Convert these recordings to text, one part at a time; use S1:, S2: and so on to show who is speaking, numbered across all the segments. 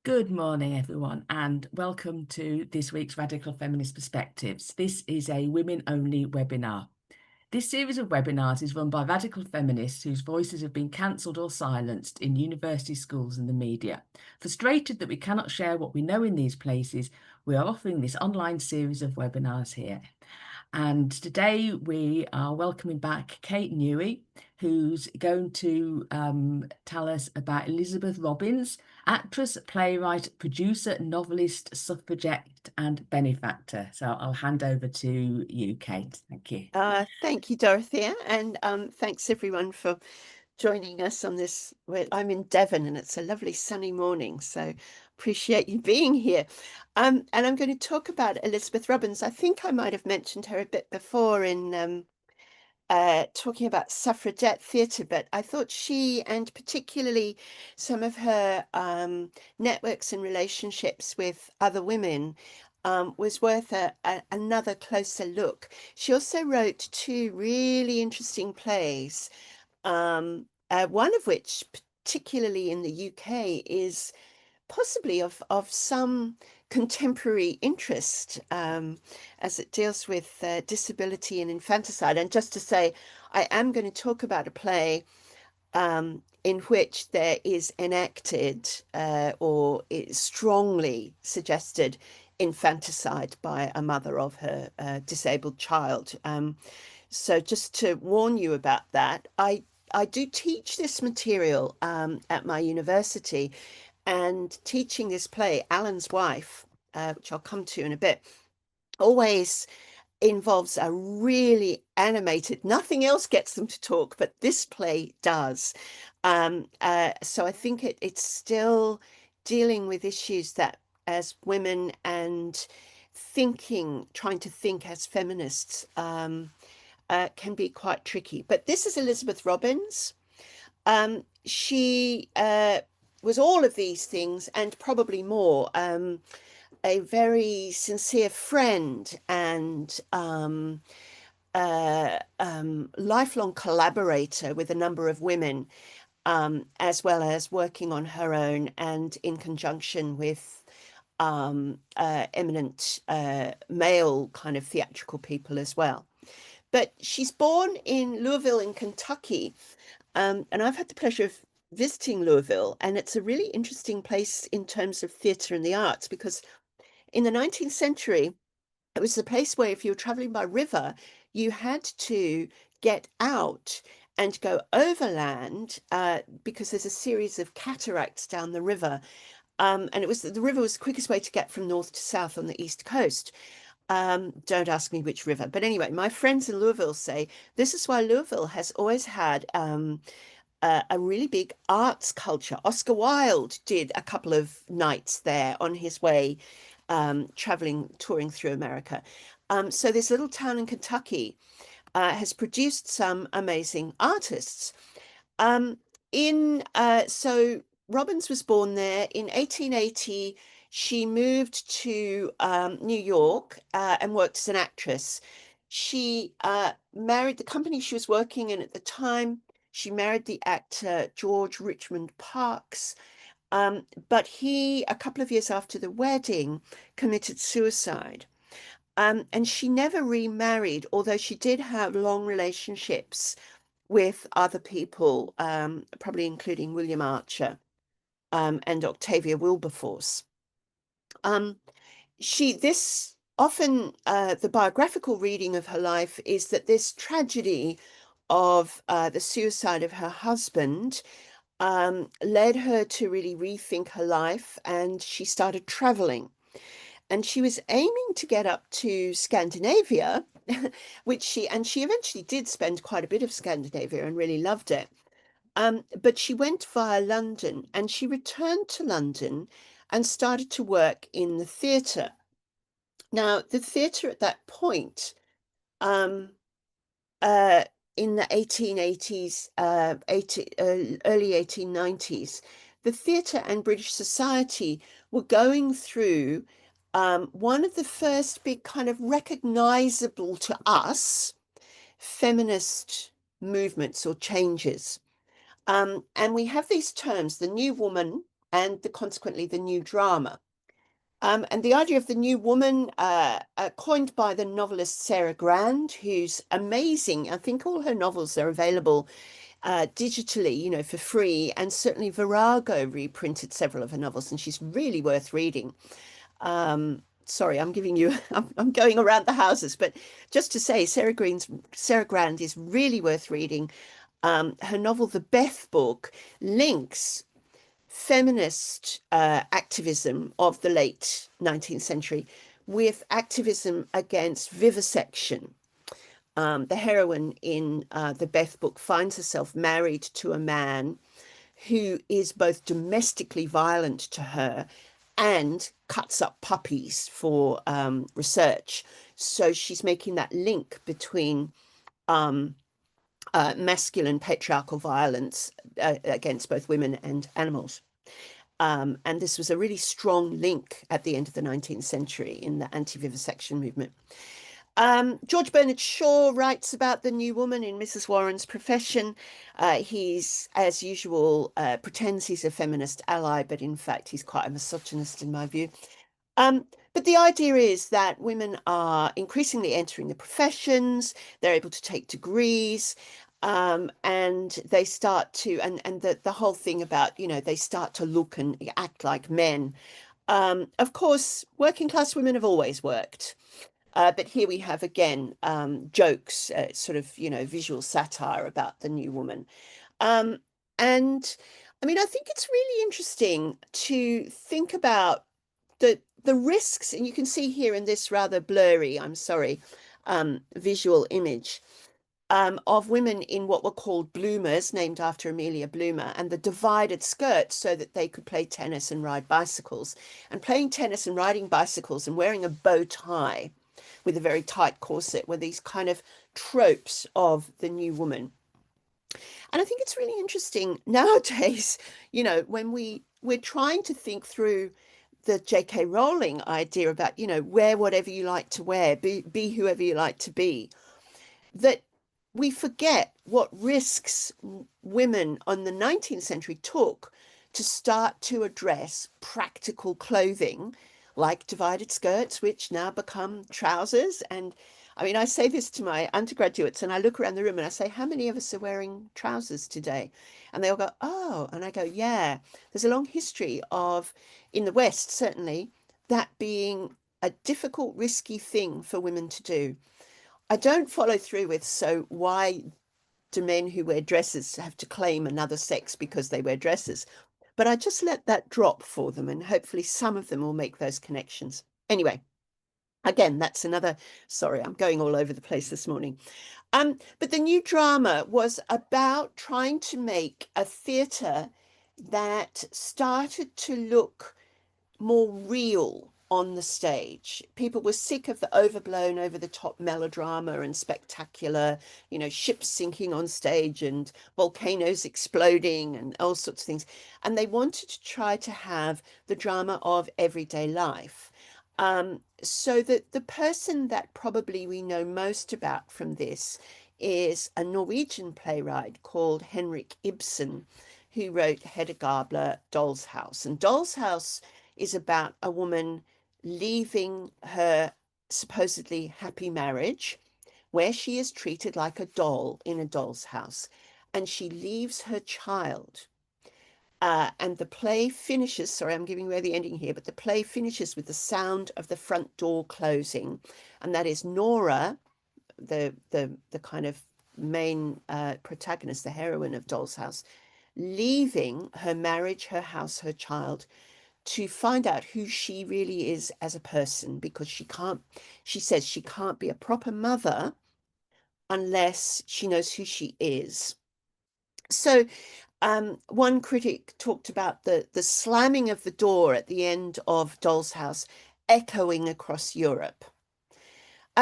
S1: Good morning, everyone, and welcome to this week's Radical Feminist Perspectives. This is a women-only webinar. This series of webinars is run by radical feminists whose voices have been cancelled or silenced in university, schools and the media. Frustrated that we cannot share what we know in these places, we are offering this online series of webinars here. And today we are welcoming back Kate Newey, who's going to tell us about Elizabeth Robins, actress, playwright, producer, novelist, suffragette and benefactor. So I'll hand over to you, Kate. Thank you.
S2: Thank you, Dorothea, and thanks everyone for joining us on this. I'm in Devon and it's a lovely sunny morning, so appreciate you being here. And I'm going to talk about Elizabeth Robins. I think I might have mentioned her a bit before in talking about suffragette theatre, but I thought she, and particularly some of her networks and relationships with other women, was worth another closer look. She also wrote two really interesting plays, one of which, particularly in the UK, is possibly of some contemporary interest, as it deals with disability and infanticide. And just to say, I am going to talk about a play in which there is enacted or is strongly suggested infanticide by a mother of her disabled child. So just to warn you about that, I do teach this material at my university, and teaching this play, Alan's Wife, which I'll come to in a bit, always involves a really animated, nothing else gets them to talk, but this play does. So I think it's still dealing with issues that as women and trying to think as feminists can be quite tricky. But this is Elizabeth Robins. She was all of these things and probably more. A very sincere friend and lifelong collaborator with a number of women, as well as working on her own and in conjunction with eminent male kind of theatrical people as well. But she's born in Louisville in Kentucky, and I've had the pleasure of visiting Louisville, and it's a really interesting place in terms of theatre and the arts, because in the 19th century, it was the place where if you were traveling by river, you had to get out and go overland because there's a series of cataracts down the river. And the river was the quickest way to get from north to south on the East Coast. Don't ask me which river. But anyway, my friends in Louisville say this is why Louisville has always had a really big arts culture. Oscar Wilde did a couple of nights there on his way touring through America. So this little town in Kentucky has produced some amazing artists. So Robins was born there in 1880. She moved to New York and worked as an actress. She married the company she was working in at the time. She married the actor George Richmond Parks. But he, a couple of years after the wedding, committed suicide. And she never remarried, although she did have long relationships with other people, probably including William Archer and Octavia Wilberforce. The biographical reading of her life is that this tragedy of the suicide of her husband led her to really rethink her life, and she started traveling. And she was aiming to get up to Scandinavia, which she eventually did spend quite a bit of Scandinavia and really loved it. But she went via London, and she returned to London and started to work in the theatre. Now, the theatre at that point, in the 1880s, early 1890s, the theatre and British society were going through one of the first big kind of recognizable to us feminist movements or changes. And we have these terms, the new woman and consequently the new drama. And the idea of the new woman, coined by the novelist Sarah Grand, who's amazing. I think all her novels are available digitally, for free. And certainly Virago reprinted several of her novels, and she's really worth reading. Sorry, I'm giving you, I'm going around the houses, but just to say, Sarah Grand is really worth reading. Her novel, The Beth Book, links feminist activism of the late 19th century with activism against vivisection. The heroine in the Beth Book finds herself married to a man who is both domestically violent to her and cuts up puppies for research. So she's making that link between masculine patriarchal violence against both women and animals. And this was a really strong link at the end of the 19th century in the anti-vivisection movement. George Bernard Shaw writes about the new woman in Mrs. Warren's Profession. He's, as usual, pretends he's a feminist ally, but in fact, he's quite a misogynist in my view. But the idea is that women are increasingly entering the professions, they're able to take degrees, and they start to, and the whole thing about, they start to look and act like men. Of course, working class women have always worked. But here we have again jokes, sort of, visual satire about the new woman. And I mean, I think it's really interesting to think about the risks, and you can see here in this rather blurry, I'm sorry, visual image of women in what were called bloomers, named after Amelia Bloomer, and the divided skirts so that they could play tennis and ride bicycles. And playing tennis and riding bicycles and wearing a bow tie with a very tight corset were these kind of tropes of the new woman. And I think it's really interesting nowadays, when we're trying to think through the J.K. Rowling idea about, wear whatever you like to wear, be whoever you like to be, that we forget what risks women on the 19th century took to start to address practical clothing like divided skirts, which now become trousers. And I mean, I say this to my undergraduates and I look around the room and I say, how many of us are wearing trousers today? And they all go, oh, and I go, yeah, there's a long history of, in the West, certainly, that being a difficult, risky thing for women to do. I don't follow through with, so why do men who wear dresses have to claim another sex because they wear dresses? But I just let that drop for them, and hopefully some of them will make those connections. Anyway, again, that's another, sorry, I'm going all over the place this morning. But the new drama was about trying to make a theatre that started to look more real on the stage. People were sick of the overblown, over the top melodrama and spectacular, ships sinking on stage and volcanoes exploding and all sorts of things. And they wanted to try to have the drama of everyday life. So that the person that probably we know most about from this is a Norwegian playwright called Henrik Ibsen, who wrote Hedda Gabler, Doll's House. And Doll's House is about a woman leaving her supposedly happy marriage, where she is treated like a doll in a doll's house, and she leaves her child. And the play finishes, sorry, I'm giving away the ending here, but the play finishes with the sound of the front door closing. And that is Nora, the kind of main protagonist, the heroine of Doll's House, leaving her marriage, her house, her child, to find out who she really is as a person, because she says she can't be a proper mother unless she knows who she is. So one critic talked about the slamming of the door at the end of Doll's House echoing across Europe.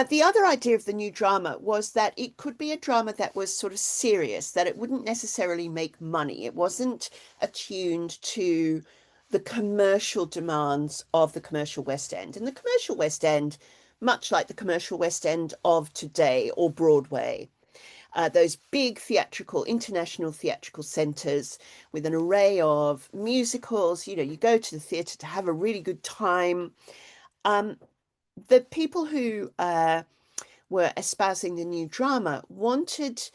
S2: The other idea of the new drama was that it could be a drama that was sort of serious, that it wouldn't necessarily make money. It wasn't attuned to the commercial demands of the commercial West End. And the commercial West End, much like the commercial West End of today or Broadway, those big international theatrical centres with an array of musicals. You know, you go to the theatre to have a really good time. The people who were espousing the new drama wanted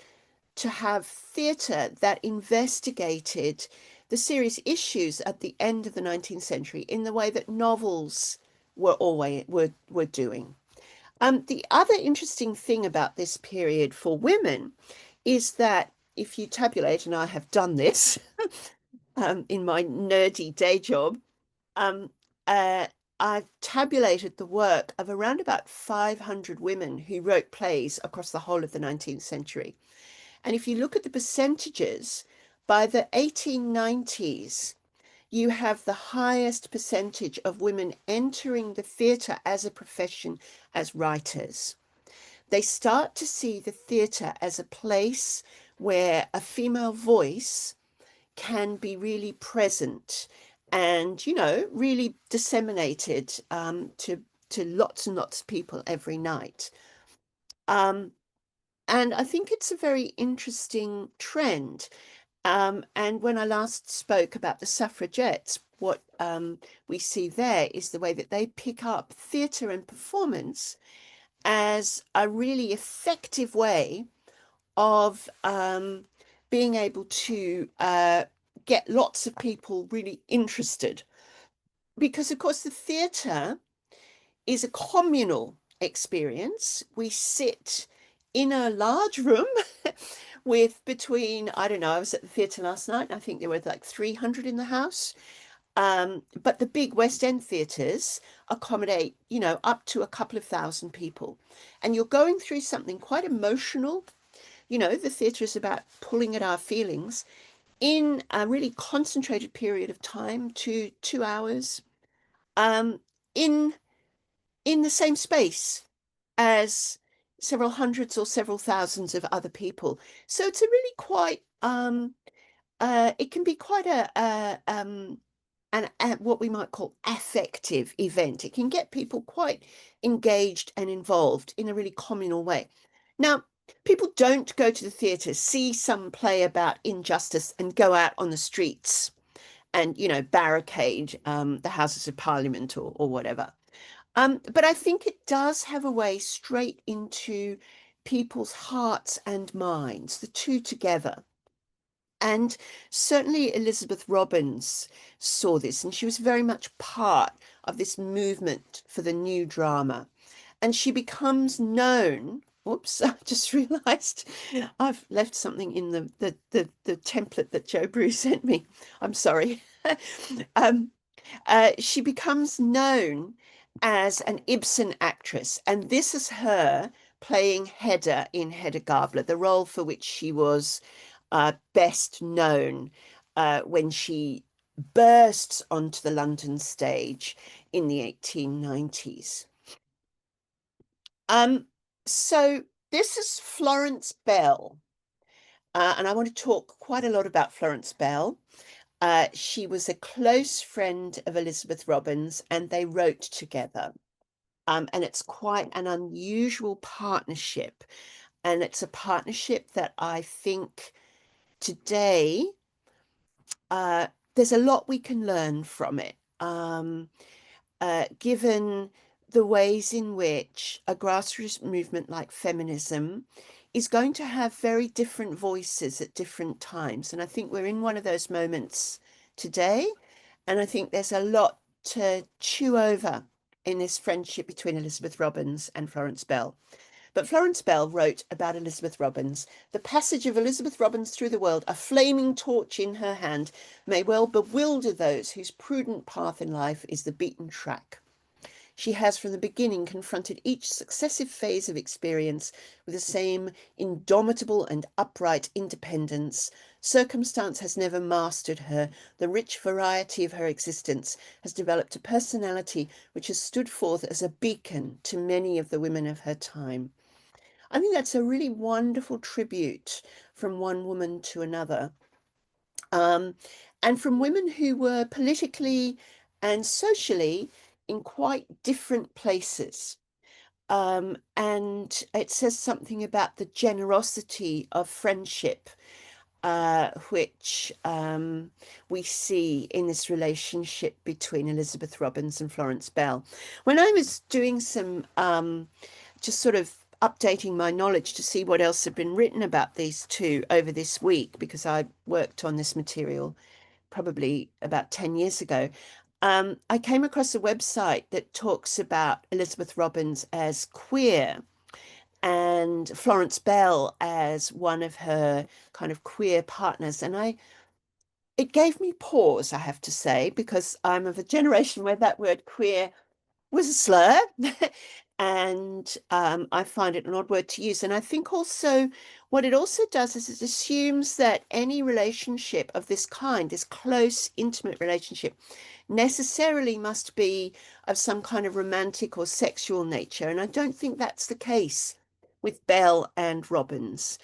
S2: to have theatre that investigated the serious issues at the end of the 19th century in the way that novels were doing. The other interesting thing about this period for women is that if you tabulate, and I have done this in my nerdy day job, um, uh, I've tabulated the work of around about 500 women who wrote plays across the whole of the 19th century. And if you look at the percentages, by the 1890s, you have the highest percentage of women entering the theatre as a profession as writers. They start to see the theatre as a place where a female voice can be really present and, you know, really disseminated to lots and lots of people every night. And I think it's a very interesting trend. And when I last spoke about the suffragettes, what we see there is the way that they pick up theatre and performance as a really effective way of being able to get lots of people really interested. Because, of course, the theatre is a communal experience. We sit in a large room with between, I don't know, I was at the theatre last night, and I think there were like 300 in the house. But the big West End theatres accommodate, you know, up to a couple of thousand people. And you're going through something quite emotional. You know, the theatre is about pulling at our feelings in a really concentrated period of time, 2 hours, um, in in the same space as several hundreds or several thousands of other people. So it's a really quite it can be quite what we might call affective event. It can get people quite engaged and involved in a really communal way. Now, people don't go to the theatre, see some play about injustice, and go out on the streets and, you know, barricade the Houses of Parliament or whatever. But I think it does have a way straight into people's hearts and minds, the two together. And certainly Elizabeth Robbins saw this, and she was very much part of this movement for the new drama. And she becomes known. Oops, I just realized I've left something in the template that Joe Bruce sent me. I'm sorry. She becomes known as an Ibsen actress, and this is her playing Hedda in Hedda Gabler, the role for which she was best known when she bursts onto the London stage in the 1890s. So this is Florence Bell, and I want to talk quite a lot about Florence Bell. She was a close friend of Elizabeth Robbins, and they wrote together. And it's quite an unusual partnership. And it's a partnership that I think today there's a lot we can learn from it, given the ways in which a grassroots movement like feminism is going to have very different voices at different times. And I think we're in one of those moments today. And I think there's a lot to chew over in this friendship between Elizabeth Robbins and Florence Bell. But Florence Bell wrote about Elizabeth Robbins: the passage of Elizabeth Robbins through the world, a flaming torch in her hand, may well bewilder those whose prudent path in life is the beaten track. She has from the beginning confronted each successive phase of experience with the same indomitable and upright independence. Circumstance has never mastered her. The rich variety of her existence has developed a personality which has stood forth as a beacon to many of the women of her time. I think that's a really wonderful tribute from one woman to another. And from women who were politically and socially in quite different places. and it says something about the generosity of friendship, which we see in this relationship between Elizabeth Robbins and Florence Bell. When I was doing some just sort of updating my knowledge to see what else had been written about these two over this week, because I worked on this material probably about 10 years ago, I came across a website that talks about Elizabeth Robbins as queer and Florence Bell as one of her kind of queer partners. And it gave me pause, I have to say, because I'm of a generation where that word queer was a slur. And I find it an odd word to use. And I think also what it also does is it assumes that any relationship of this kind, this close, intimate relationship, necessarily must be of some kind of romantic or sexual nature. And I don't think that's the case with Bell and Robbins.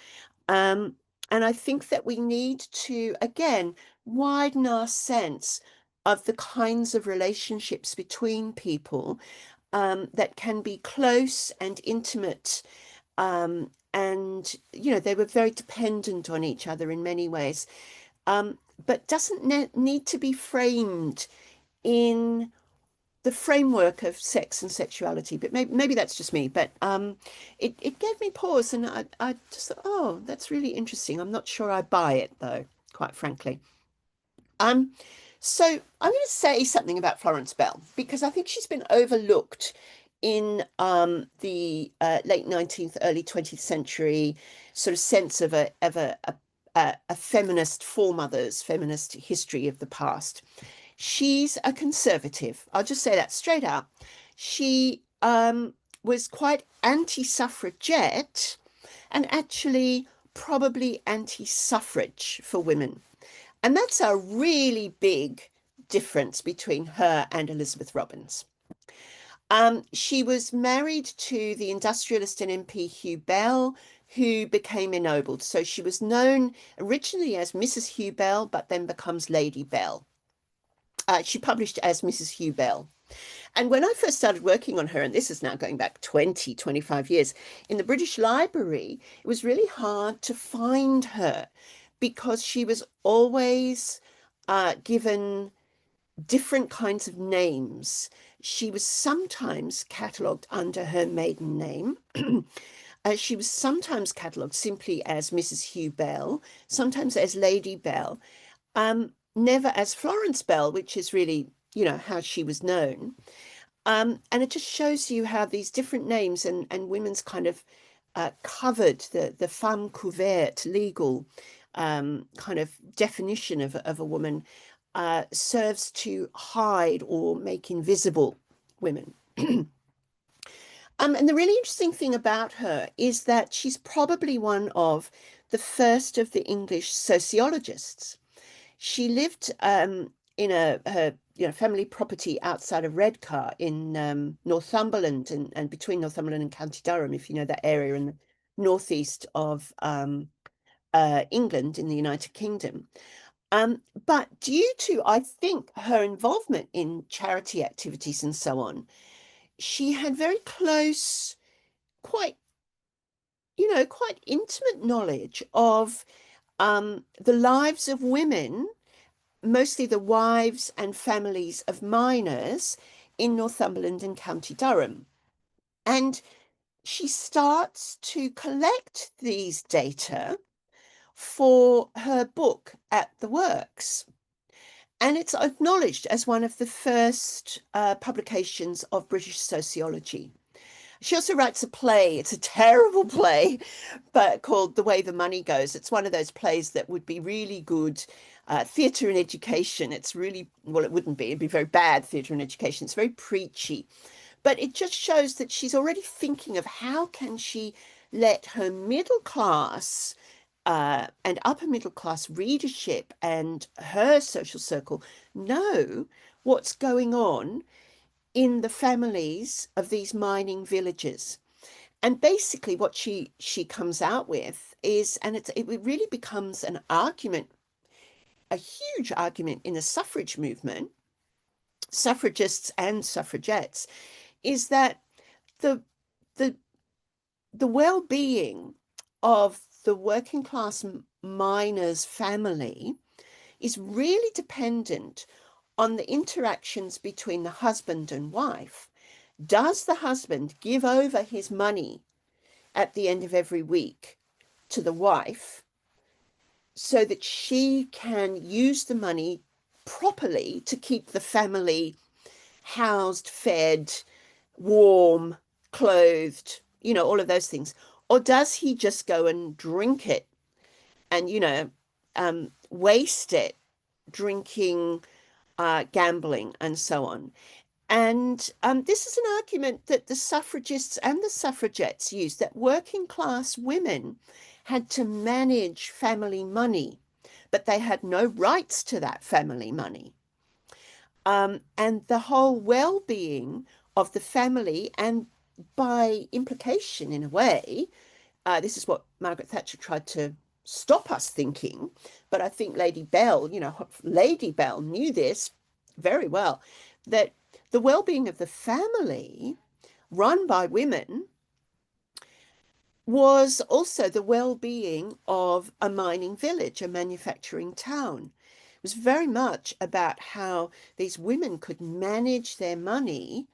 S2: And I think that we need to, again, widen our sense of the kinds of relationships between people that can be close and intimate. And, you know, they were very dependent on each other in many ways, but doesn't need to be framed in the framework of sex and sexuality. But maybe that's just me. But it gave me pause, and I just thought, oh, that's really interesting. I'm not sure I buy it, though, quite frankly. Um, so I'm going to say something about Florence Bell because I think she's been overlooked in the late 19th, early 20th century sort of sense of a feminist foremothers, feminist history of the past. She's a conservative. I'll just say that straight out. She was quite anti-suffragette and actually probably anti-suffrage for women. And that's a really big difference between her and Elizabeth Robbins. She was married to the industrialist and MP Hugh Bell, who became ennobled. So she was known originally as Mrs. Hugh Bell, but then becomes Lady Bell. She published as Mrs. Hugh Bell. And when I first started working on her, and this is now going back 20, 25 years, in the British Library, it was really hard to find her because she was always given different kinds of names. She was sometimes catalogued under her maiden name. She was sometimes catalogued simply as Mrs. Hugh Bell, sometimes as Lady Bell, never as Florence Bell, which is really, you know, how she was known. And it just shows you how these different names and women's kind of covered the femme couverte legal kind of definition of a woman serves to hide or make invisible women. And the really interesting thing about her is that she's probably one of the first of the English sociologists. She lived in her family property outside of Redcar in Northumberland and between Northumberland and County Durham, if you know that area in the northeast of England in the United Kingdom. But due to, I think, her involvement in charity activities and so on, she had very close, quite, quite intimate knowledge of the lives of women, mostly the wives and families of miners in Northumberland and County Durham. And she starts to collect these data for her book At the Works. And it's acknowledged as one of the first publications of British sociology. She also writes a play. It's a terrible play, but called The Way the Money Goes. It's one of those plays that would be really good theatre and education. It's really, well, it wouldn't be. It'd be very bad theatre and education. It's very preachy. But it just shows that she's already thinking of how can she let her middle class and upper middle class readership and her social circle know what's going on in the families of these mining villages. And basically what she comes out with is, and it really becomes an argument, a huge argument in the suffrage movement, suffragists and suffragettes, is that the the well-being of the working class miner's family is really dependent on the interactions between the husband and wife. Does the husband give over his money at the end of every week to the wife so that she can use the money properly to keep the family housed, fed, warm, clothed, all of those things? Or does he just go and drink it and, waste it drinking, gambling, and so on? And this is an argument that the suffragists and the suffragettes used, that working class women had to manage family money, but they had no rights to that family money. And the whole well-being of the family, and by implication, in a way, this is what Margaret Thatcher tried to stop us thinking, but I think Lady Bell knew this very well, that the well-being of the family run by women was also the well-being of a mining village, a manufacturing town. It was very much about how these women could manage their money,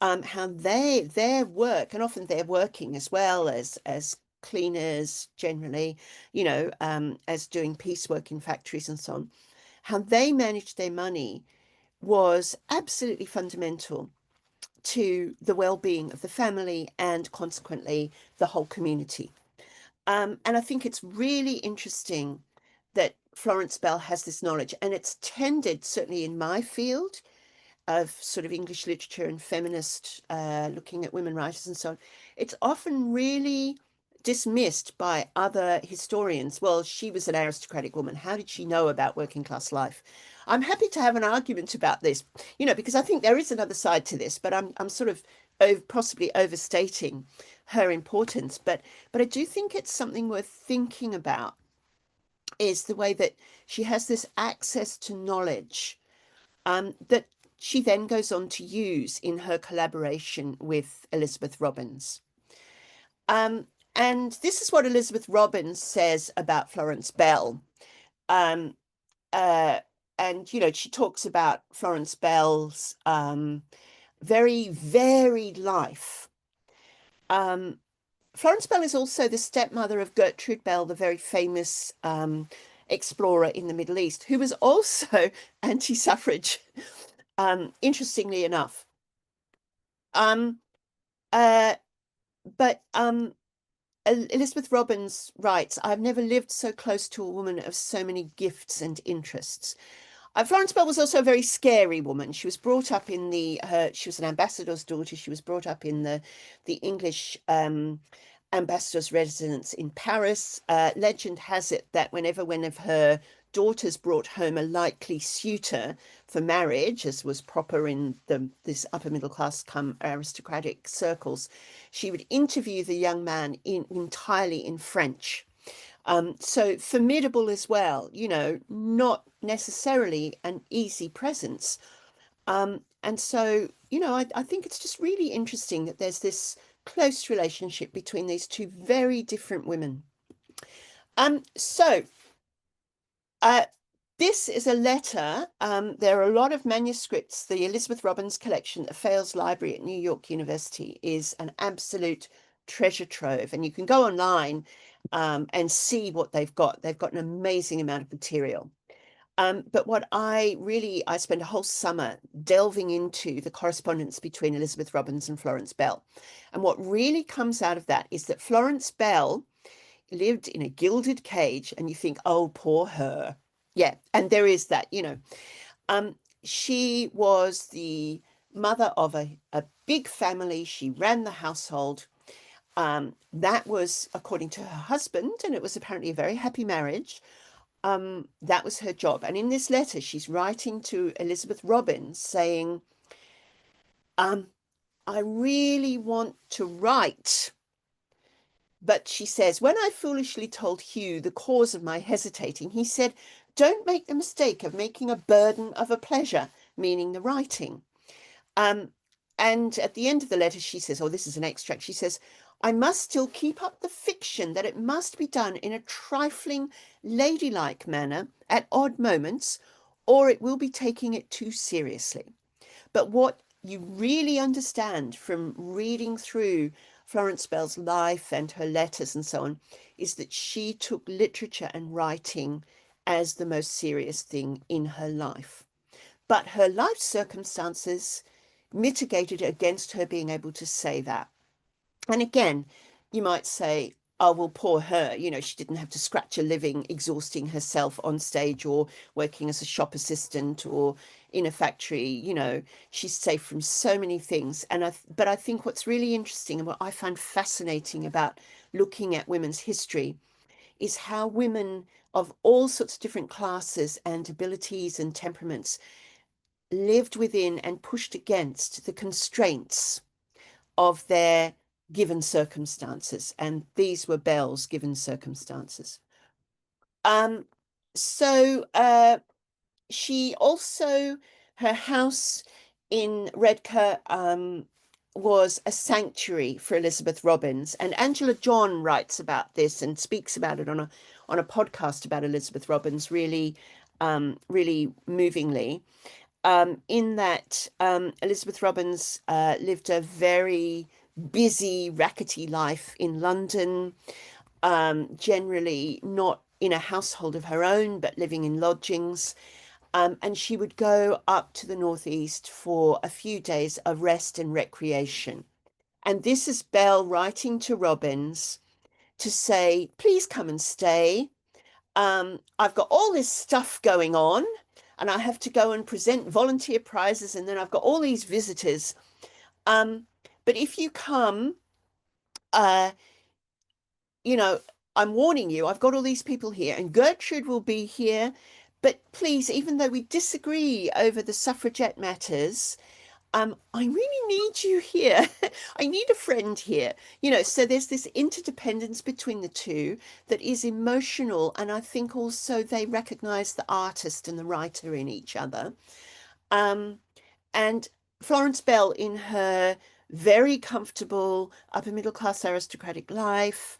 S2: how their work, and often they're working as well as cleaners generally, as doing piecework in factories and so on, how they managed their money was absolutely fundamental to the well-being of the family and consequently the whole community. And I think it's really interesting that Florence Bell has this knowledge, and it's tended, certainly in my field of sort of English literature and feminist, looking at women writers and so on, it's often really dismissed by other historians. Well, she was an aristocratic woman. How did she know about working class life? I'm happy to have an argument about this, because I think there is another side to this, but I'm sort of possibly overstating her importance. But I do think it's something worth thinking about, is the way that she has this access to knowledge, that she then goes on to use in her collaboration with Elizabeth Robbins. And this is what Elizabeth Robbins says about Florence Bell. And, she talks about Florence Bell's very varied life. Florence Bell is also the stepmother of Gertrude Bell, the very famous explorer in the Middle East, who was also anti-suffrage, interestingly enough. But Elizabeth Robbins writes, "I've never lived so close to a woman of so many gifts and interests." Florence Bell was also a very scary woman. She was brought up in she was an ambassador's daughter. She was brought up in the English ambassador's residence in Paris. Legend has it that whenever one of her daughters brought home a likely suitor for marriage, as was proper in this upper middle class come aristocratic circles, she would interview the young man entirely in French. So formidable as well, not necessarily an easy presence. And so, I think it's just really interesting that there's this close relationship between these two very different women. This is a letter. There are a lot of manuscripts. The Elizabeth Robbins collection at Fales Library at New York University is an absolute treasure trove, and you can go online and see what they've got. They've got an amazing amount of material. But what I spent a whole summer delving into the correspondence between Elizabeth Robbins and Florence Bell. And what really comes out of that is that Florence Bell lived in a gilded cage, and you think, oh, poor her. Yeah, and there is that, she was the mother of a big family. She ran the household. That was according to her husband, and it was apparently a very happy marriage. That was her job. And in this letter, she's writing to Elizabeth Robbins saying, I really want to write. But she says, when I foolishly told Hugh the cause of my hesitating, he said, don't make the mistake of making a burden of a pleasure, meaning the writing. And at the end of the letter, she says, oh, this is an extract. She says, I must still keep up the fiction that it must be done in a trifling, ladylike manner at odd moments, or it will be taking it too seriously. But what you really understand from reading through Florence Bell's life and her letters and so on is that she took literature and writing as the most serious thing in her life. But her life circumstances mitigated against her being able to say that. And again, you might say, oh, well, poor her, she didn't have to scratch a living exhausting herself on stage or working as a shop assistant or in a factory. She's safe from so many things. But I think what's really interesting and what I find fascinating about looking at women's history is how women of all sorts of different classes and abilities and temperaments lived within and pushed against the constraints of their given circumstances. And these were Bell's given circumstances. So she also, her house in Redcar was a sanctuary for Elizabeth Robbins. And Angela John writes about this and speaks about it on a podcast about Elizabeth Robbins, really movingly. In that Elizabeth Robbins lived a very busy, rackety life in London, generally not in a household of her own, but living in lodgings. And she would go up to the northeast for a few days of rest and recreation. And this is Bell writing to Robbins to say, please come and stay. I've got all this stuff going on, and I have to go and present volunteer prizes, and then I've got all these visitors. But if you come, uh, I'm warning you, I've got all these people here, and Gertrude will be here. But please, even though we disagree over the suffragette matters, I really need you here. I need a friend here. So there's this interdependence between the two that is emotional. And I think also they recognize the artist and the writer in each other. And Florence Bell, in her very comfortable upper middle class aristocratic life,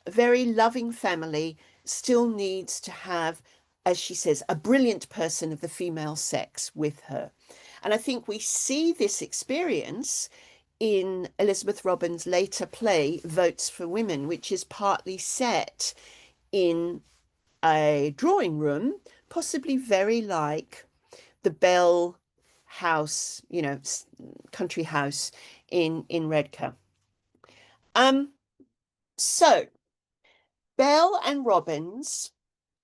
S2: a very loving family, still needs to have, as she says, a brilliant person of the female sex with her. And I think we see this experience in Elizabeth Robbins' later play, Votes for Women, which is partly set in a drawing room, possibly very like the Bell house, country house in Redcar. So Bell and Robbins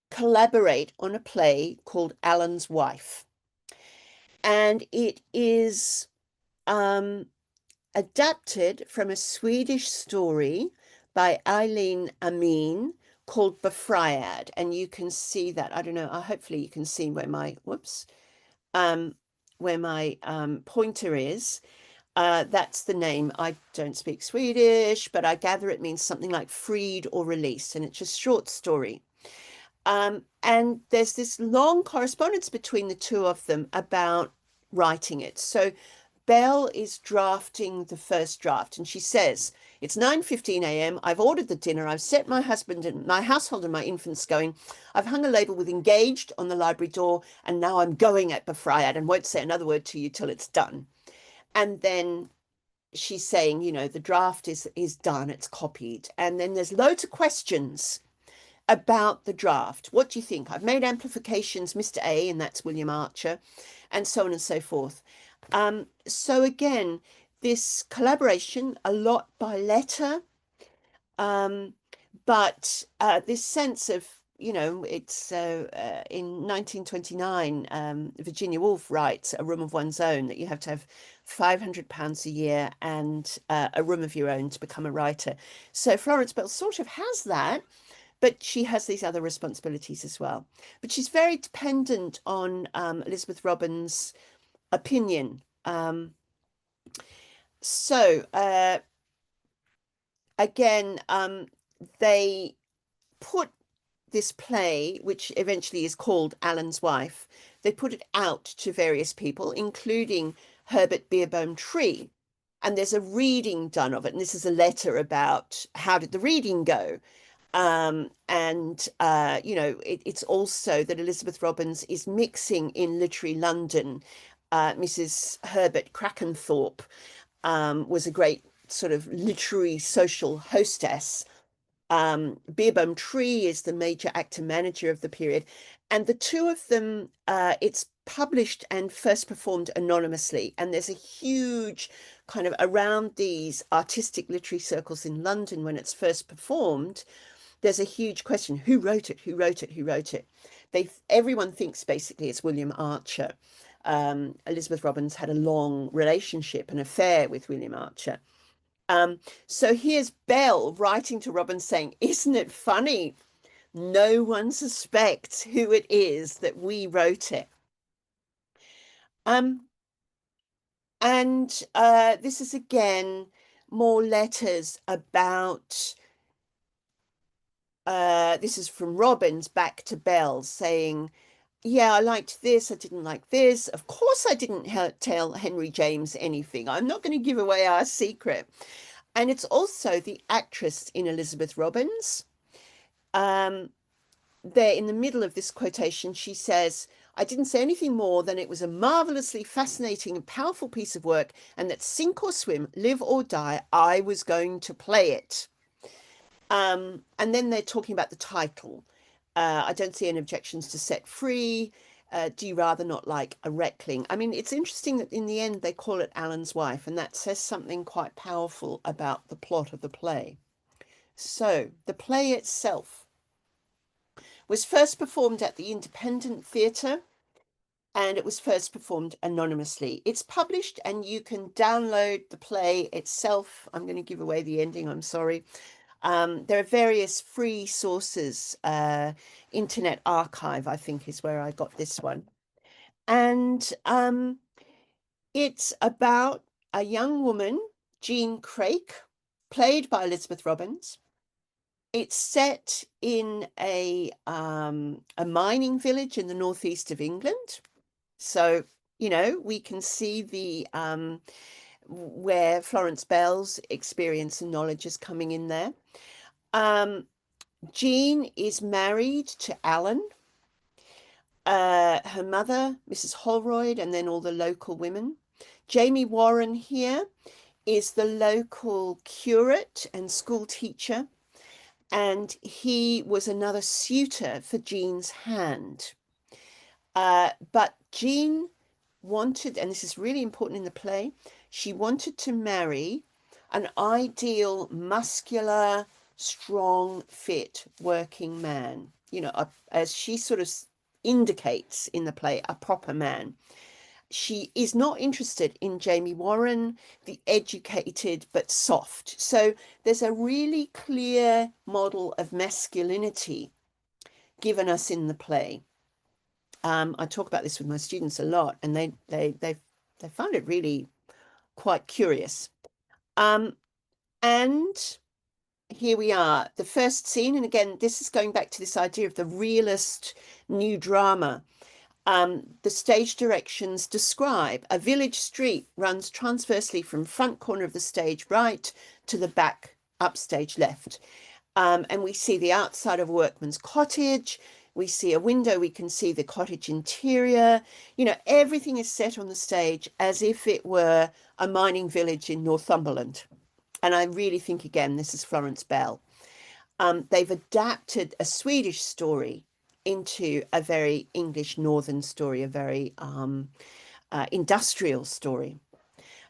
S2: collaborate on a play called Alan's Wife. And it is adapted from a Swedish story by Eileen Amin called Befriad. And you can see that. I don't know. Hopefully you can see where my, pointer is. That's the name. I don't speak Swedish, but I gather it means something like freed or released. And it's a short story. And there's this long correspondence between the two of them about writing it. So Bell is drafting the first draft, and she says, it's 9:15 a.m. I've ordered the dinner. I've set my husband and my household and my infants going. I've hung a label with engaged on the library door, and now I'm going at Befriad and won't say another word to you till it's done. And then she's saying, the draft is done, it's copied. And then there's loads of questions about the draft. What do you think? I've made amplifications, Mr. A, and that's William Archer, and so on and so forth. So again, this collaboration, a lot by letter, but this sense of, it's in 1929, Virginia Woolf writes A Room of One's Own, that you have to have £500 a year and a room of your own to become a writer. So Florence Bell sort of has that, but she has these other responsibilities as well. But she's very dependent on Elizabeth Robbins' opinion. Again, they put this play, which eventually is called Alan's Wife, they put it out to various people, including Herbert Beerbohm Tree. And there's a reading done of it. And this is a letter about how did the reading go. It's also that Elizabeth Robbins is mixing in Literary London. Mrs. Herbert Crackenthorpe was a great sort of literary social hostess. Beerbohm Tree is the major actor manager of the period. And the two of them, it's published and first performed anonymously. And there's a huge kind of around these artistic literary circles in London when it's first performed. There's a huge question: who wrote it? Who wrote it? Who wrote it? Everyone thinks basically it's William Archer. Elizabeth Robbins had a long relationship, an affair with William Archer. So here's Belle writing to Robbins saying, "Isn't it funny? No one suspects who it is that we wrote it." This is again more letters about. This is from Robbins back to Belle saying, yeah, I liked this. I didn't like this. Of course, I didn't tell Henry James anything. I'm not going to give away our secret. And it's also the actress in Elizabeth Robbins. There in the middle of this quotation, she says, I didn't say anything more than it was a marvelously fascinating and powerful piece of work, and that sink or swim, live or die, I was going to play it. And then they're talking about the title. I don't see any objections to Set Free. Do you rather not like a Reckling? I mean, it's interesting that in the end they call it Alan's Wife, and that says something quite powerful about the plot of the play. So the play itself was first performed at the Independent Theatre, and it was first performed anonymously. It's published and you can download the play itself. I'm going to give away the ending, I'm sorry. There are various free sources. Internet Archive, I think, is where I got this one. And it's about a young woman, Jean Craik, played by Elizabeth Robbins. It's set in a mining village in the northeast of England. So, we can see the where Florence Bell's experience and knowledge is coming in there. Jean is married to Alan. Her mother, Mrs. Holroyd, and then all the local women. Jamie Warren here is the local curate and school teacher, and he was another suitor for Jean's hand. But Jean wanted, and this is really important in the play, she wanted to marry an ideal, muscular, strong, fit, working man, as she sort of indicates in the play, a proper man. She is not interested in Jamie Warren, the educated but soft. So there's a really clear model of masculinity given us in the play. I talk about this with my students a lot, and they find it really quite curious. And here we are, the first scene, and again, this is going back to this idea of the realist new drama. The stage directions describe a village street runs transversely from front corner of the stage right to the back upstage left. And we see the outside of a workman's cottage. We see a window, we can see the cottage interior. Everything is set on the stage as if it were a mining village in Northumberland. And I really think, again, this is Florence Bell. They've adapted a Swedish story into a very English northern story, a very industrial story.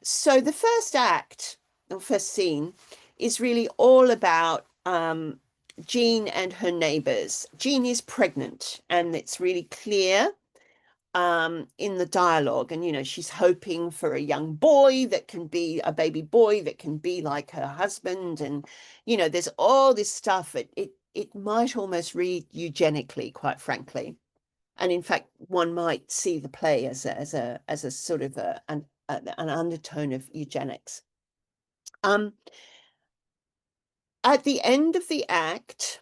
S2: So the first act, or first scene, is really all about Jean and her neighbors. Jean is pregnant, and it's really clear in the dialogue. And, she's hoping for a young boy that can be a baby boy that can be like her husband. And, there's all this stuff. It might almost read eugenically, quite frankly. And in fact, one might see the play as a sort of an undertone of eugenics. At the end of the act,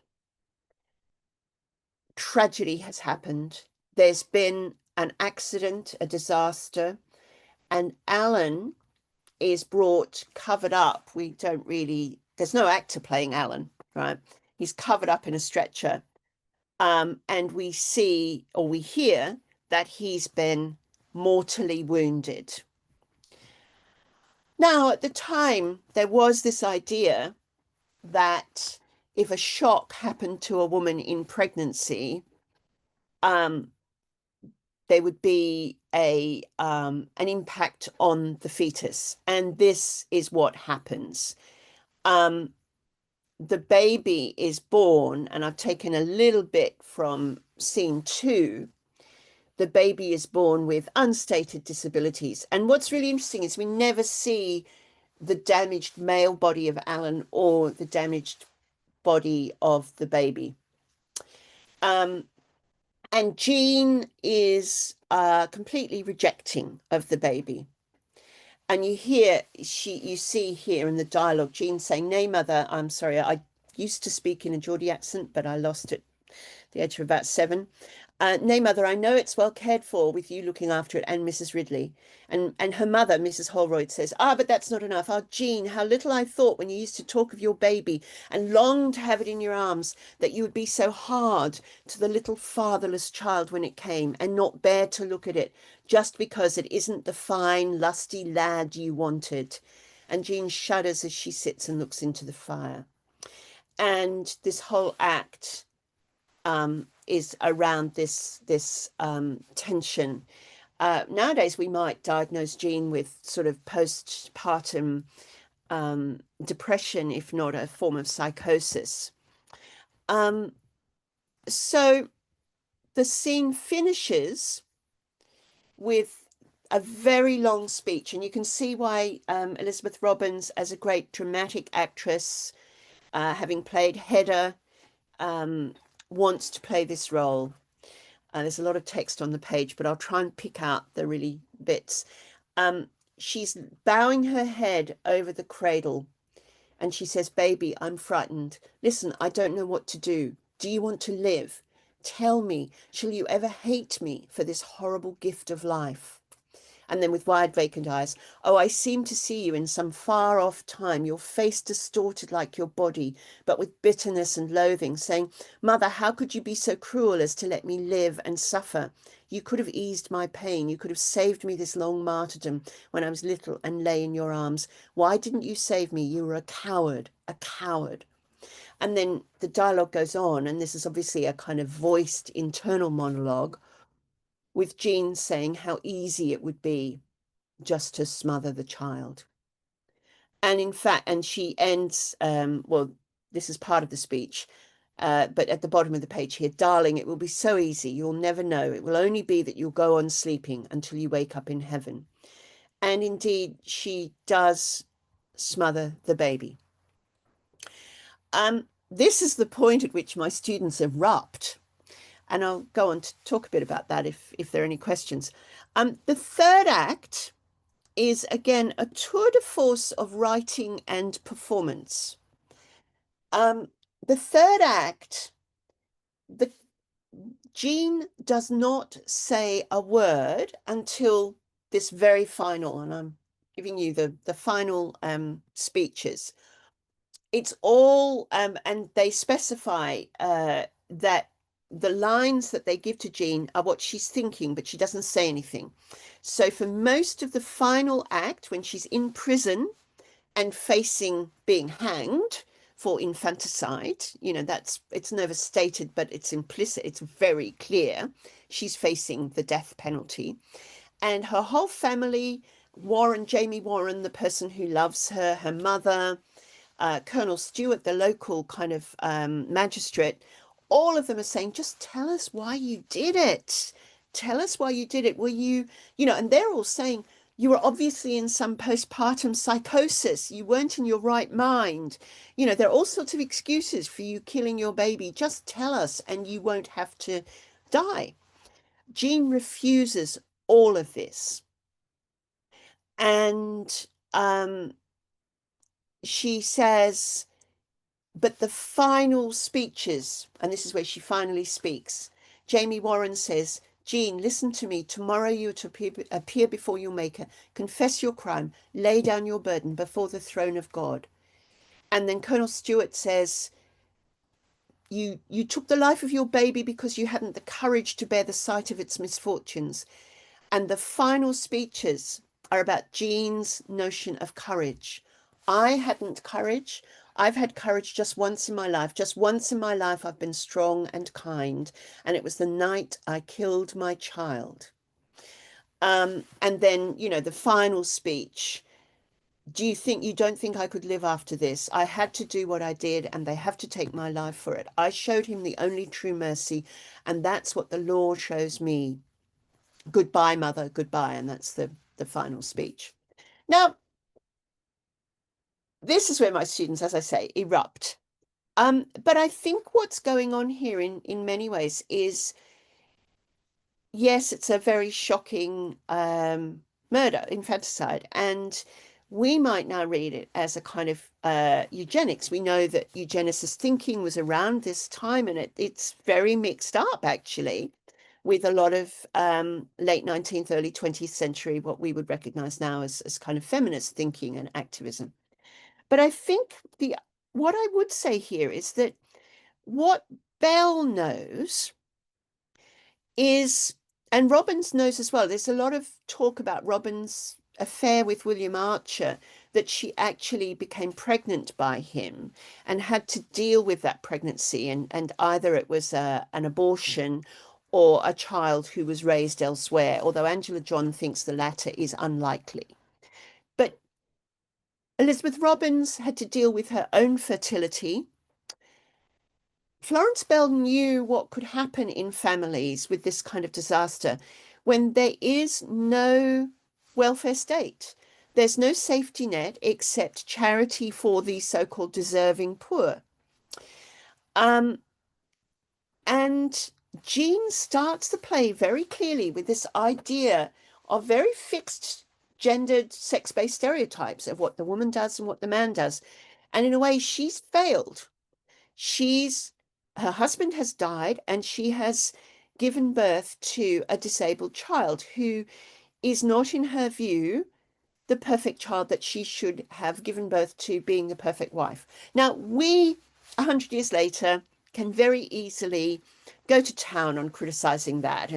S2: tragedy has happened. There's been an accident, a disaster. and Alan is brought covered up. There's no actor playing Alan, right? He's covered up in a stretcher. And we see or we hear that he's been mortally wounded. Now, at the time, there was this idea that if a shock happened to a woman in pregnancy, there would be an impact on the fetus, and this is what happens. The baby is born, and I've taken a little bit from scene 2. The baby is born with unstated disabilities, and what's really interesting is we never see the damaged male body of Alan or the damaged body of the baby. And Jean is completely rejecting of the baby. And you see here in the dialogue, Jean saying, "Nay, mother, I'm sorry, I used to speak in a Geordie accent, but I lost it at the age of about 7. Nay, mother, I know it's well cared for with you looking after it and Mrs. Ridley." And her mother, Mrs. Holroyd, says, but that's not enough. Jean, how little I thought when you used to talk of your baby and longed to have it in your arms that you would be so hard to the little fatherless child when it came and not bear to look at it just because it isn't the fine, lusty lad you wanted. And Jean shudders as she sits and looks into the fire. And this whole act is around this tension. Nowadays, we might diagnose Jean with sort of postpartum depression, if not a form of psychosis. So the scene finishes with a very long speech, and you can see why Elizabeth Robbins, as a great dramatic actress, having played Hedda, wants to play this role. There's a lot of text on the page, but I'll try and pick out the really bits. She's bowing her head over the cradle, and she says, "Baby, I'm frightened. Listen, I don't know what to do. Do you want to live? Tell me, shall you ever hate me for this horrible gift of life?" And then with wide vacant eyes, "Oh, I seem to see you in some far off time, your face distorted like your body, but with bitterness and loathing, saying, 'Mother, how could you be so cruel as to let me live and suffer? You could have eased my pain. You could have saved me this long martyrdom when I was little and lay in your arms. Why didn't you save me? You were a coward, a coward.'" And then the dialogue goes on, and this is obviously a kind of voiced internal monologue with Jean saying how easy it would be just to smother the child. And in fact, and she ends, well, this is part of the speech, but at the bottom of the page here, "Darling, it will be so easy. You'll never know. It will only be that you'll go on sleeping until you wake up in heaven." And indeed, she does smother the baby. This is the point at which my students erupt. And I'll go on to talk a bit about that if there are any questions. The third act is, again, a tour de force of writing and performance. The third act, Jean does not say a word until this very final, and I'm giving you the final speeches. It's all, and they specify that the lines that they give to Jean are what she's thinking, but she doesn't say anything. So for most of the final act, when she's in prison and facing being hanged for infanticide, it's never stated, but it's implicit, it's very clear. She's facing the death penalty. And her whole family, Jamie Warren, the person who loves her, her mother, Colonel Stewart, the local kind of magistrate, all of them are saying, "Just tell us why you did it. Tell us why you did it. Were you, and they're all saying, "You were obviously in some postpartum psychosis. You weren't in your right mind. There are all sorts of excuses for you killing your baby. Just tell us and you won't have to die." Jean refuses all of this. And she says, but the final speeches, and this is where she finally speaks, Jamie Warren says, Jean, listen to me. Tomorrow you are to appear before your Maker. Confess your crime. Lay down your burden before the throne of God. And then Colonel Stewart says, you took the life of your baby because you hadn't the courage to bear the sight of its misfortunes. And the final speeches are about Jean's notion of courage. I hadn't courage. I've had courage just once in my life. Just once in my life, I've been strong and kind. And it was the night I killed my child. And then, the final speech. You don't think I could live after this? I had to do what I did, and they have to take my life for it. I showed him the only true mercy, and that's what the law shows me. Goodbye, mother, goodbye. And that's the final speech. Now, this is where my students, as I say, erupt. But I think what's going on here in many ways is, yes, it's a very shocking murder, infanticide, and we might now read it as a kind of eugenics. We know that eugenicist thinking was around this time, and it's very mixed up, actually, with a lot of late 19th, early 20th century, what we would recognize now as kind of feminist thinking and activism. But I think what I would say here is that what Bell knows is, and Robbins knows as well, there's a lot of talk about Robbins' affair with William Archer, that she actually became pregnant by him and had to deal with that pregnancy, and either it was an abortion or a child who was raised elsewhere, although Angela John thinks the latter is unlikely. But Elizabeth Robbins had to deal with her own fertility. Florence Bell knew what could happen in families with this kind of disaster when there is no welfare state. There's no safety net except charity for the so-called deserving poor. And Jean starts the play very clearly with this idea of very fixed gendered sex-based stereotypes of what the woman does and what the man does. And in a way, she's failed. Her husband has died, and she has given birth to a disabled child who is not, in her view, the perfect child that she should have given birth to, being the perfect wife. Now, we, 100 years later, can very easily go to town on criticizing that.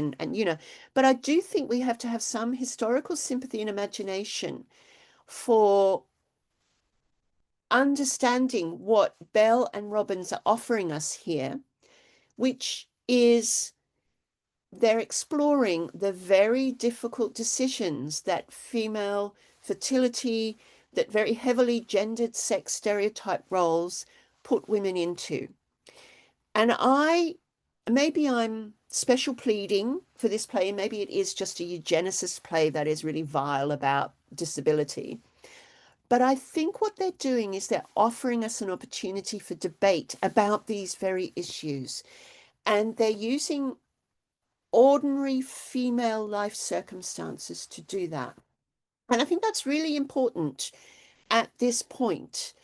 S2: But I do think we have to have some historical sympathy and imagination for understanding what Bell and Robbins are offering us here, which is they're exploring the very difficult decisions that female fertility, that very heavily gendered sex stereotype roles put women into. And maybe I'm special pleading for this play, and maybe it is just a eugenicist play that is really vile about disability. But I think what they're doing is they're offering us an opportunity for debate about these very issues. And they're using ordinary female life circumstances to do that. And I think that's really important at this point.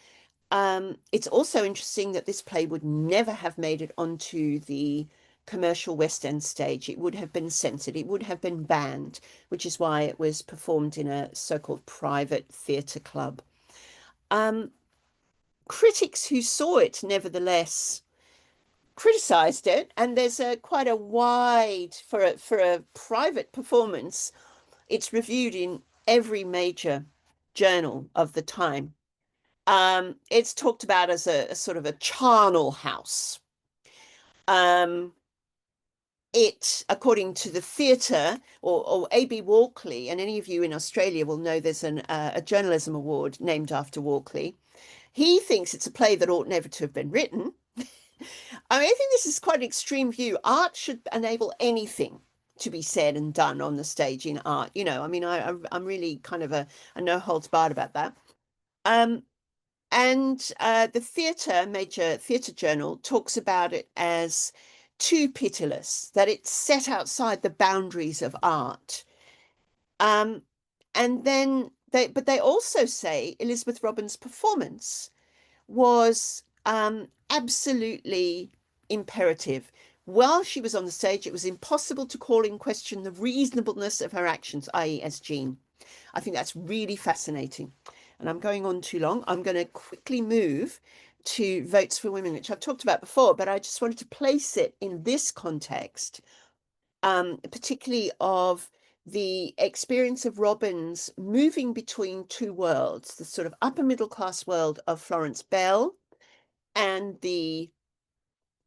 S2: It's also interesting that this play would never have made it onto the commercial West End stage. It would have been censored. It would have been banned, which is why it was performed in a so-called private theatre club. Critics who saw it, nevertheless, criticized it, and there's quite a wide, for a private performance, it's reviewed in every major journal of the time. It's talked about as a sort of a charnel house. It, according to the theatre, or A.B. Walkley, and any of you in Australia will know there's a journalism award named after Walkley. He thinks it's a play that ought never to have been written. I mean, I think this is quite an extreme view. Art should enable anything to be said and done on the stage in art. I mean, I'm really kind of a no holds barred about that. And the major theatre journal talks about it as too pitiless, that it's set outside the boundaries of art. And then they also say Elizabeth Robbins' performance was absolutely imperative. While she was on the stage, it was impossible to call in question the reasonableness of her actions, i.e. as Jean. I think that's really fascinating. And I'm going on too long. I'm going to quickly move to Votes for Women, which I've talked about before, but I just wanted to place it in this context, particularly of the experience of Robbins moving between two worlds, the sort of upper middle class world of Florence Bell and the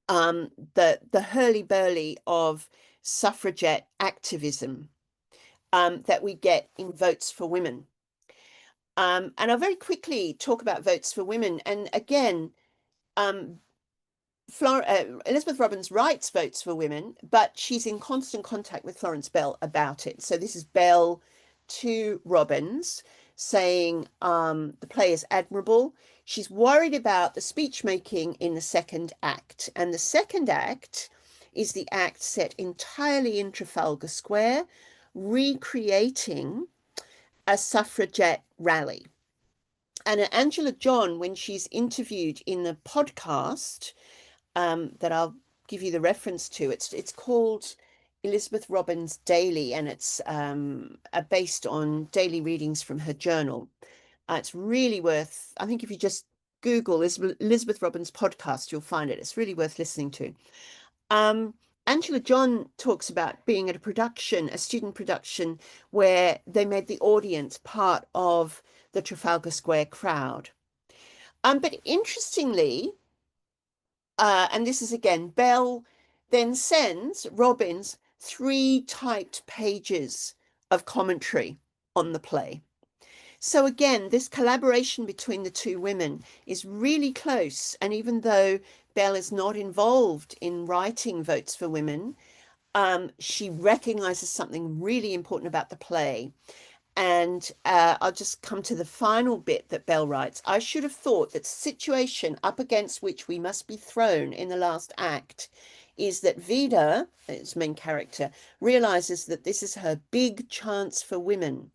S2: hurly-burly of suffragette activism that we get in Votes for Women. And I'll very quickly talk about Votes for Women. And again, Elizabeth Robbins writes Votes for Women, but she's in constant contact with Florence Bell about it. So this is Bell to Robbins saying the play is admirable. She's worried about the speech making in the second act. And the second act is the act set entirely in Trafalgar Square, recreating a suffragette rally. And Angela John, when she's interviewed in the podcast that I'll give you the reference to, it's called Elizabeth Robbins Daily, and it's based on daily readings from her journal. It's really worth, I think if you just Google Elizabeth Robbins podcast, you'll find it. It's really worth listening to. Angela John talks about being at a student production, where they made the audience part of the Trafalgar Square crowd. But interestingly, and this is again, Bell then sends Robbins 3 typed pages of commentary on the play. So again, this collaboration between the two women is really close. And even though Bell is not involved in writing Votes for Women, she recognizes something really important about the play. And I'll just come to the final bit that Bell writes. I should have thought that the situation up against which we must be thrown in the last act is that Vida, its main character, realizes that this is her big chance for women.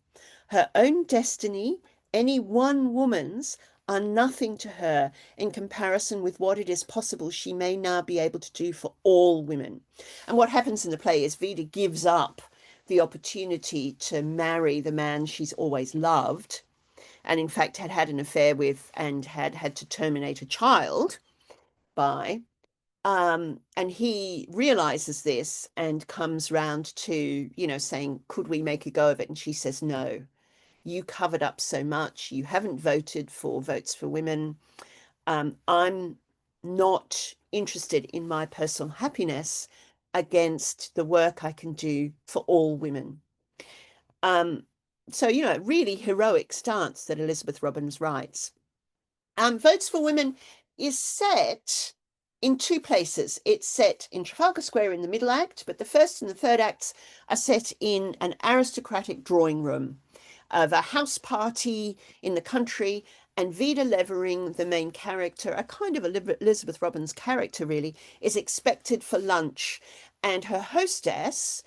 S2: Her own destiny, any one woman's, are nothing to her in comparison with what it is possible she may now be able to do for all women. And what happens in the play is Vida gives up the opportunity to marry the man she's always loved, and in fact had had an affair with and had had to terminate a child by. And he realizes this and comes round to, saying, could we make a go of it? And she says, no, you covered up so much. You haven't voted for Votes for Women. I'm not interested in my personal happiness against the work I can do for all women. So, really heroic stance that Elizabeth Robbins writes. Votes for Women is set in 2 places. It's set in Trafalgar Square in the middle act, but the first and the third acts are set in an aristocratic drawing room of a house party in the country. And Vida Levering, the main character, a kind of Elizabeth Robbins character really, is expected for lunch. And her hostess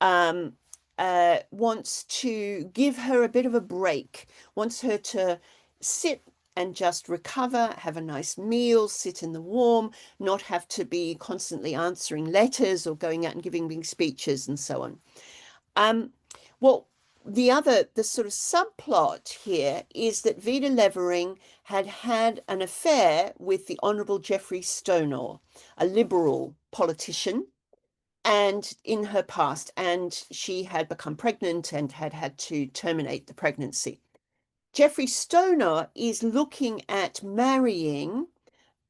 S2: wants to give her a bit of a break, wants her to sit and just recover, have a nice meal, sit in the warm, not have to be constantly answering letters or going out and giving big speeches and so on. The sort of subplot here is that Vida Levering had had an affair with the Honourable Geoffrey Stonor, a Liberal politician, and in her past, and she had become pregnant and had had to terminate the pregnancy. Geoffrey Stonor is looking at marrying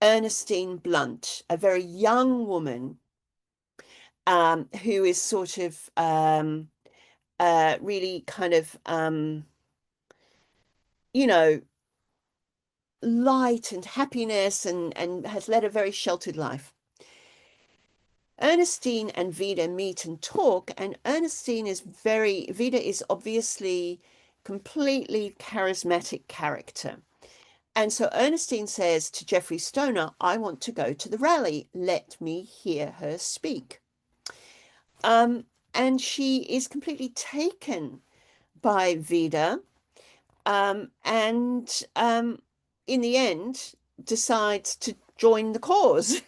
S2: Ernestine Blunt, a very young woman who is sort of really kind of, light and happiness and has led a very sheltered life. Ernestine and Vida meet and talk, and Vida is obviously completely charismatic character. And so Ernestine says to Geoffrey Stonor, I want to go to the rally. Let me hear her speak. And she is completely taken by Vida, and in the end decides to join the cause.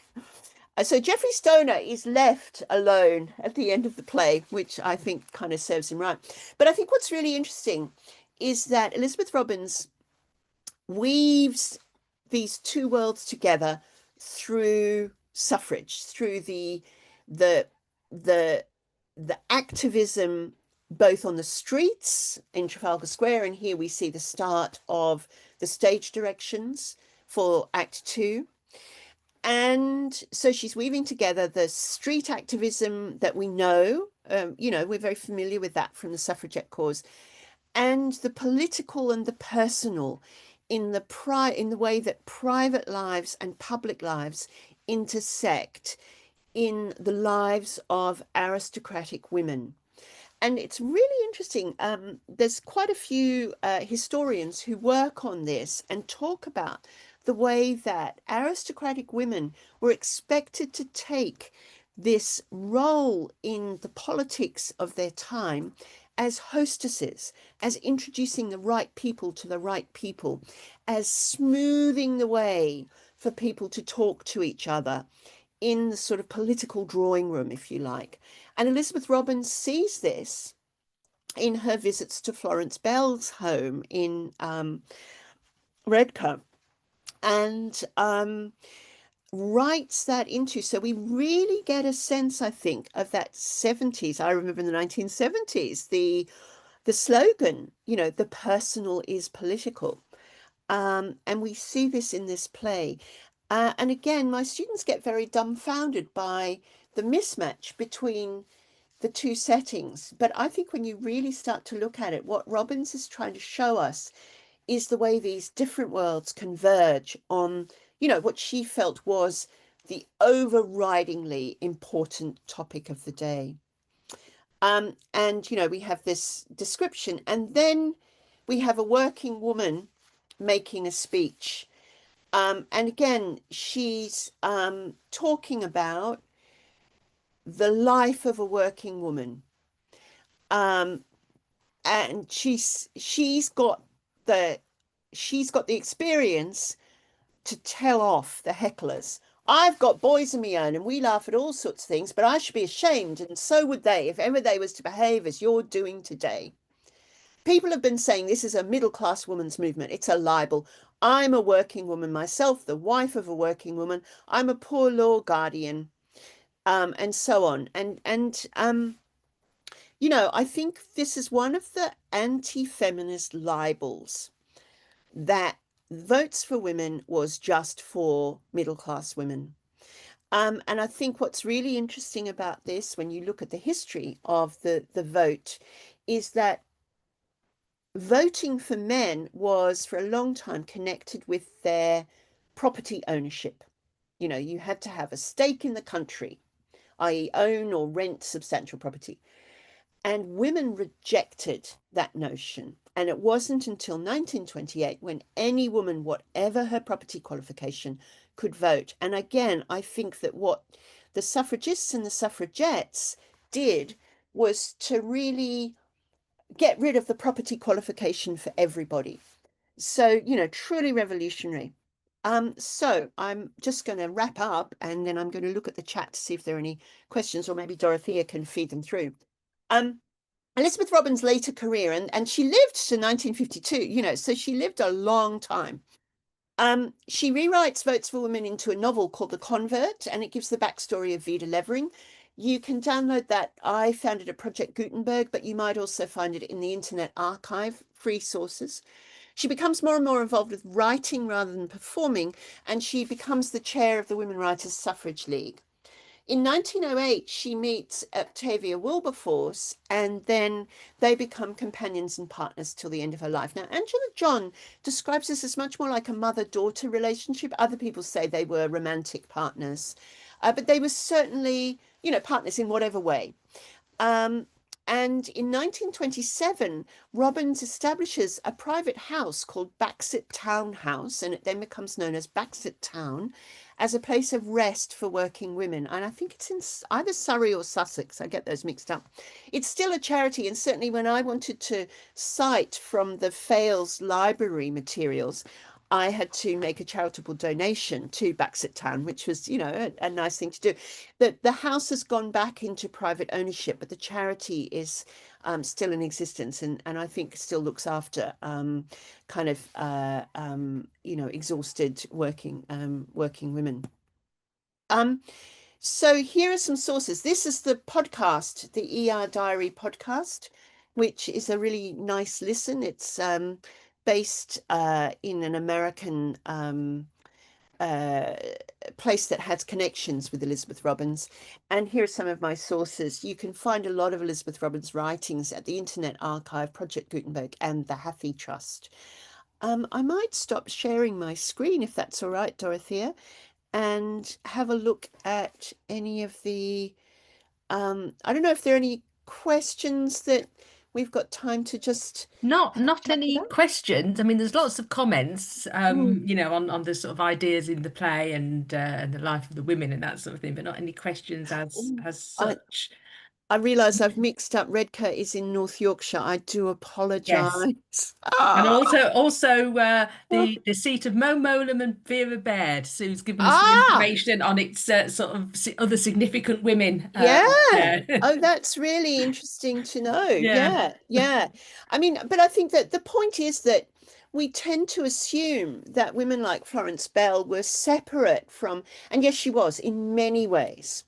S2: So Geoffrey Stoner is left alone at the end of the play, which I think kind of serves him right. But I think what's really interesting is that Elizabeth Robins weaves these two worlds together through suffrage, through the the activism both on the streets in Trafalgar Square, and here we see the start of the stage directions for Act Two. And so she's weaving together the street activism that we know, we're very familiar with that from the suffragette cause, and the political and the personal in the way that private lives and public lives intersect in the lives of aristocratic women. And it's really interesting. There's quite a few historians who work on this and talk about the way that aristocratic women were expected to take this role in the politics of their time as hostesses, as introducing the right people to the right people, as smoothing the way for people to talk to each other in the sort of political drawing room, if you like. And Elizabeth Robins sees this in her visits to Florence Bell's home in Redcar, and writes that into. So we really get a sense, I think, of that 70s. I remember in the 1970s, the slogan, the personal is political. And we see this in this play. And again, my students get very dumbfounded by the mismatch between the two settings. But I think when you really start to look at it, what Robins is trying to show us is the way these different worlds converge on, what she felt was the overridingly important topic of the day. And, we have this description, and then we have a working woman making a speech. And again, she's talking about the life of a working woman. And she's got the experience to tell off the hecklers. I've got boys of my own and we laugh at all sorts of things, but I should be ashamed, and so would they if ever they was to behave as you're doing today. People have been saying this is a middle-class woman's movement. It's a libel. I'm a working woman myself, the wife of a working woman. I'm a poor law guardian, and so on. And I think this is one of the anti-feminist libels, that votes for women was just for middle-class women. And I think what's really interesting about this, when you look at the history of the vote, is that voting for men was for a long time connected with their property ownership. You had to have a stake in the country, i.e., own or rent substantial property. And women rejected that notion. And it wasn't until 1928 when any woman, whatever her property qualification, could vote. And again, I think that what the suffragists and the suffragettes did was to really get rid of the property qualification for everybody. So, truly revolutionary. So I'm just going to wrap up, and then I'm going to look at the chat to see if there are any questions, or maybe Dorothea can feed them through. Elizabeth Robins' later career, and she lived to 1952, so she lived a long time. She rewrites Votes for Women into a novel called The Convert, and it gives the backstory of Vida Levering. You can download that. I found it at Project Gutenberg, but you might also find it in the Internet Archive, free sources. She becomes more and more involved with writing rather than performing, and she becomes the chair of the Women Writers' Suffrage League. In 1908, she meets Octavia Wilberforce, and then they become companions and partners till the end of her life. Now, Angela John describes this as much more like a mother-daughter relationship. Other people say they were romantic partners, but they were certainly, partners in whatever way. And in 1927, Robins establishes a private house called Baxet Town House, and it then becomes known as Baxet Town, as a place of rest for working women. And I think it's in either Surrey or Sussex. I get those mixed up. It's still a charity, and certainly when I wanted to cite from the Fales library materials, I had to make a charitable donation to Baxet Town, which was, you know, a nice thing to do. The house has gone back into private ownership, but the charity is still in existence, and I think still looks after kind of you know, exhausted working women. So here are some sources. This is the podcast, the ER Diary podcast, which is a really nice listen. It's based in an American place that has connections with Elizabeth Robbins. And here are some of my sources. You can find a lot of Elizabeth Robbins' writings at the Internet Archive, Project Gutenberg, and the Hathi Trust. I might stop sharing my screen if that's all right, Dorothea, and have a look at any of the I don't know if there are any questions that we've got time to just
S1: Not
S2: chat
S1: any
S2: about.
S1: questions. I mean, there's lots of comments,
S2: Mm.
S1: you know, on the sort of ideas in the play and the life of the women and that sort of thing, but not any questions
S2: Oh,
S1: as
S2: I
S1: such.
S2: I realise I've mixed up. Redcar is in North Yorkshire. I do
S1: Yes.
S2: apologise.
S1: And
S2: Ah,
S1: also the seat of Mo Mowlam and Vera Baird. Sue's given us some
S2: ah,
S1: information on its sort of other significant women
S2: yeah.
S1: there.
S2: Oh, that's really interesting to know.
S1: Yeah.
S2: Yeah, yeah. I mean, but I think that the point is that we tend to assume that women like Florence Bell were separate from, and yes, she was in many ways.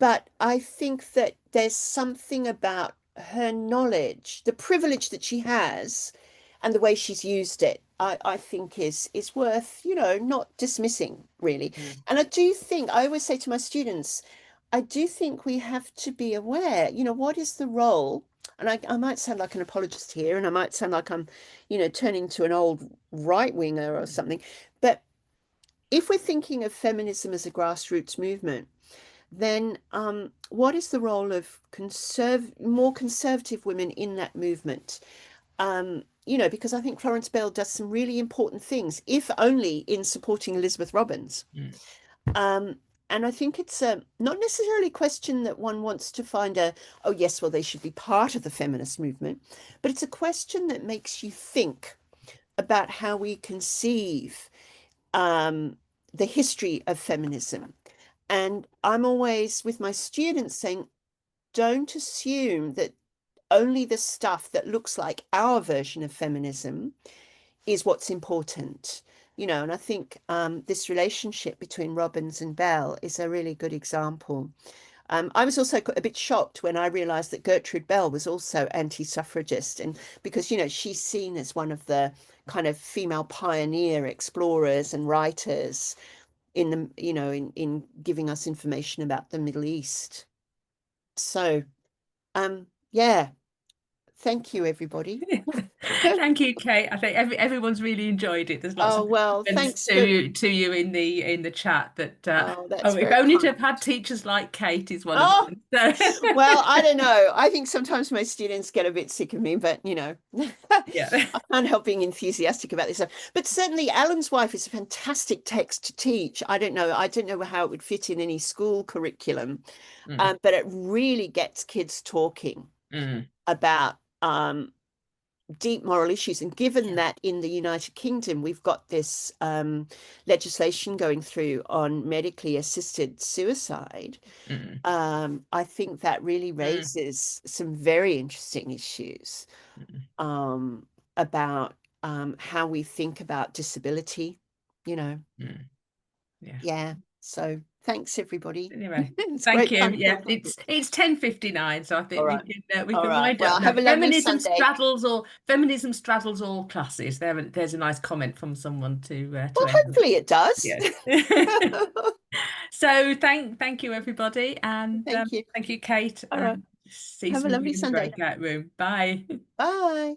S2: But I think that there's something about her knowledge, the privilege that she has, and the way she's used it, I think is worth, you know, not dismissing, really.
S1: Mm.
S2: And I do think, I always say to my students, I do think we have to be aware, you know, what is the role? And I might sound like an apologist here, and I might sound like I'm, you know, turning to an old right winger or something. But if we're thinking of feminism as a grassroots movement, then what is the role of more conservative women in that movement? You know, because I think Florence Bell does some really important things, if only in supporting Elizabeth Robbins.
S1: Mm.
S2: Um, and I think it's not necessarily a question that one wants to find oh, yes, well, they should be part of the feminist movement, but it's a question that makes you think about how we conceive um, the history of feminism. And I'm always with my students saying, don't assume that only the stuff that looks like our version of feminism is what's important. You know, and I think this relationship between Robbins and Bell is a really good example. I was also a bit shocked when I realized that Gertrude Bell was also anti-suffragist, and because, you know, she's seen as one of the kind of female pioneer explorers and writers in the, you know, in giving us information about the Middle East. So, yeah, thank you, everybody.
S1: Thank you, Kate. I think everyone's really enjoyed it. There's lots
S2: Oh,
S1: of
S2: well,
S1: comments
S2: thanks for,
S1: to you in the chat that
S2: oh, that's
S1: oh, if
S2: very
S1: only to have
S2: kind.
S1: had teachers like Kate is one of
S2: Oh,
S1: them. So
S2: well, I don't know. I think sometimes my students get a bit sick of me, but you know,
S1: yeah.
S2: I can't help being enthusiastic about this stuff. But certainly, Alan's Wife is a fantastic text to teach. I don't know. I don't know how it would fit in any school curriculum,
S1: Mm,
S2: but it really gets kids talking
S1: mm,
S2: about deep moral issues. And given
S1: yeah.
S2: that in the United Kingdom, we've got this legislation going through on medically assisted suicide,
S1: Mm,
S2: I think that really
S1: mm,
S2: raises some very interesting issues
S1: mm,
S2: about how we think about disability, you know.
S1: mm, yeah.
S2: Yeah. So thanks, everybody.
S1: Anyway,
S2: It's
S1: thank
S2: great
S1: you.
S2: fun
S1: Yeah,
S2: talking to you.
S1: it's 10:59, so I
S2: All
S1: think
S2: right.
S1: we
S2: All
S1: can
S2: right.
S1: wind up
S2: Well,
S1: now.
S2: have a lovely Sunday.
S1: Feminism straddles all classes. There's a nice comment from someone
S2: Well,
S1: to end with.
S2: hopefully it does.
S1: Yeah. So thank you everybody, and
S2: Thank you.
S1: thank you, Kate,
S2: All right.
S1: and see
S2: Have a
S1: some of you
S2: lovely
S1: in the
S2: Sunday.
S1: breakout room. Bye.
S2: Bye.